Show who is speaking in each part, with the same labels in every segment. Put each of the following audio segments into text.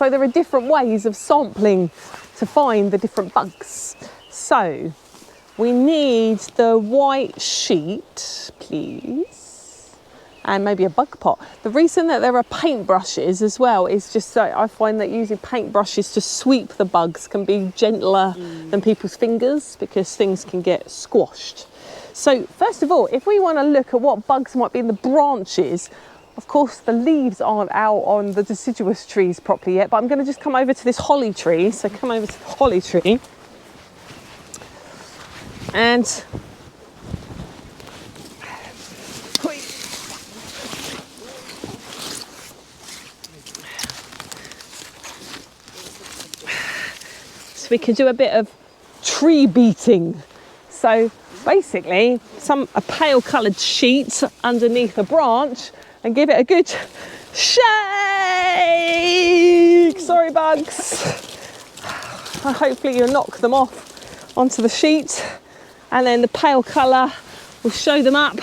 Speaker 1: So there are different ways of sampling to find the different bugs. So we need the white sheet, please, and maybe a bug pot. The reason that there are paintbrushes as well is just so I find that using paintbrushes to sweep the bugs can be gentler than people's fingers, because things can get squashed. So first of all, if we want to look at what bugs might be in the branches, of course the leaves aren't out on the deciduous trees properly yet, but I'm going to just come over to this holly tree. So come over to the holly tree. And so we can do a bit of tree beating. So basically a pale coloured sheet underneath a branch and give it a good shake. Sorry bugs. Hopefully you'll knock them off onto the sheet, and then the pale colour will show them up.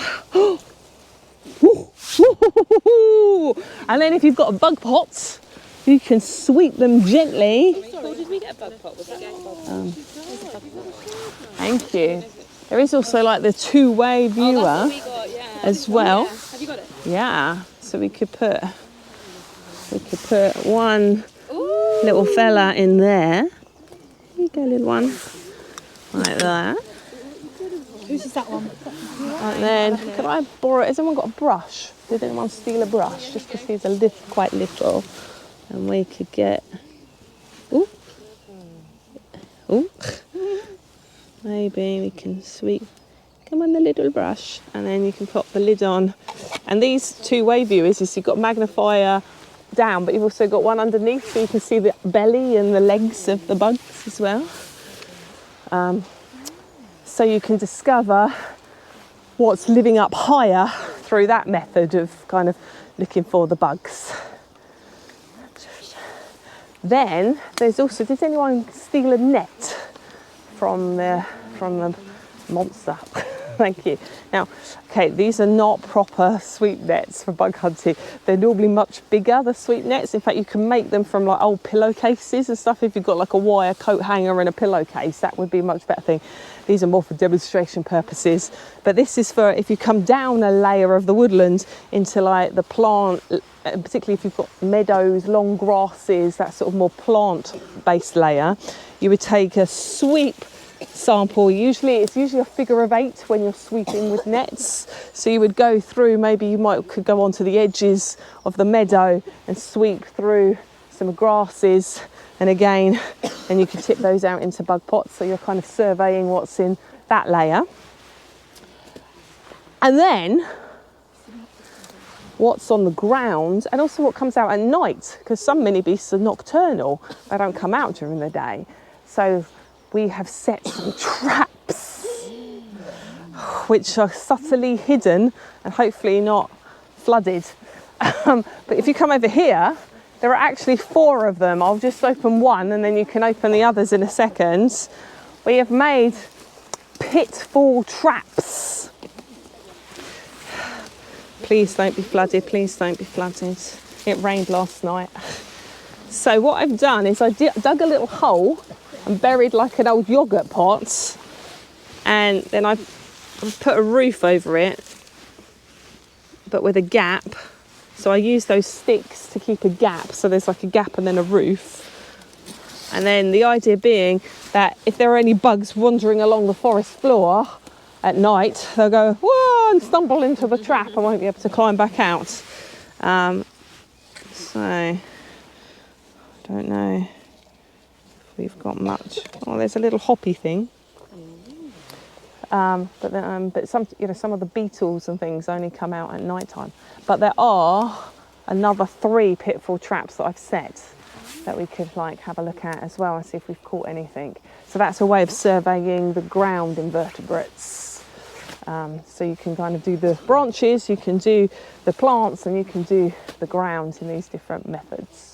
Speaker 1: And then if you've got a bug pot, you can sweep them gently.
Speaker 2: Sorry, did we get a bug pot? Was that a bug pot?
Speaker 1: Thank you. There is also like the two-way viewer as well.
Speaker 2: Yeah. Have you got it?
Speaker 1: Yeah. So we could put one little fella in there. Here you go, little one. Like that.
Speaker 2: Whose is that one?
Speaker 1: And then, could I borrow? Has anyone got a brush? Did anyone steal a brush? Just because he's quite little, and we could get. Ooh. Maybe we can sweep. Come on, the little brush, and then you can pop the lid on. And these two-way viewers is you've got magnifier down, but you've also got one underneath, so you can see the belly and the legs of the bugs as well. So you can discover what's living up higher through that method of kind of looking for the bugs. Then there's also, did anyone steal a net from the monster? Thank you. Now, okay, these are not proper sweep nets for bug hunting. They're normally much bigger, the sweep nets. In fact, you can make them from like old pillowcases and stuff. If you've got like a wire coat hanger and a pillowcase, that would be a much better thing. These are more for demonstration purposes. But this is for if you come down a layer of the woodland into like the plant, particularly if you've got meadows, long grasses, that sort of more plant-based layer, you would take a sweep sample. It's usually a figure of 8 when you're sweeping with nets. So you would go through, maybe you could go onto the edges of the meadow and sweep through some grasses, and again, and you can tip those out into bug pots. So you're kind of surveying what's in that layer. And then what's on the ground, and also what comes out at night, because some mini beasts are nocturnal. They don't come out during the day. So we have set some traps, which are subtly hidden and hopefully not flooded. But if you come over here, there are actually 4 of them. I'll just open one and then you can open the others in a second. We have made Pitfall Traps. Please don't be flooded, please don't be flooded. It rained last night. So what I've done is I dug a little hole and buried like an old yoghurt pot, and then I've put a roof over it, but with a gap. So I use those sticks to keep a gap, so there's like a gap and then a roof. And then the idea being that if there are any bugs wandering along the forest floor at night, they'll go, whoa, and stumble into the trap and won't be able to climb back out. So, I don't know. We've got much. Oh, there's a little hoppy thing. But some of the beetles and things only come out at night time. But there are another 3 pitfall traps that I've set that we could like have a look at as well and see if we've caught anything. So that's a way of surveying the ground invertebrates. So you can kind of do the branches, you can do the plants, and you can do the ground in these different methods.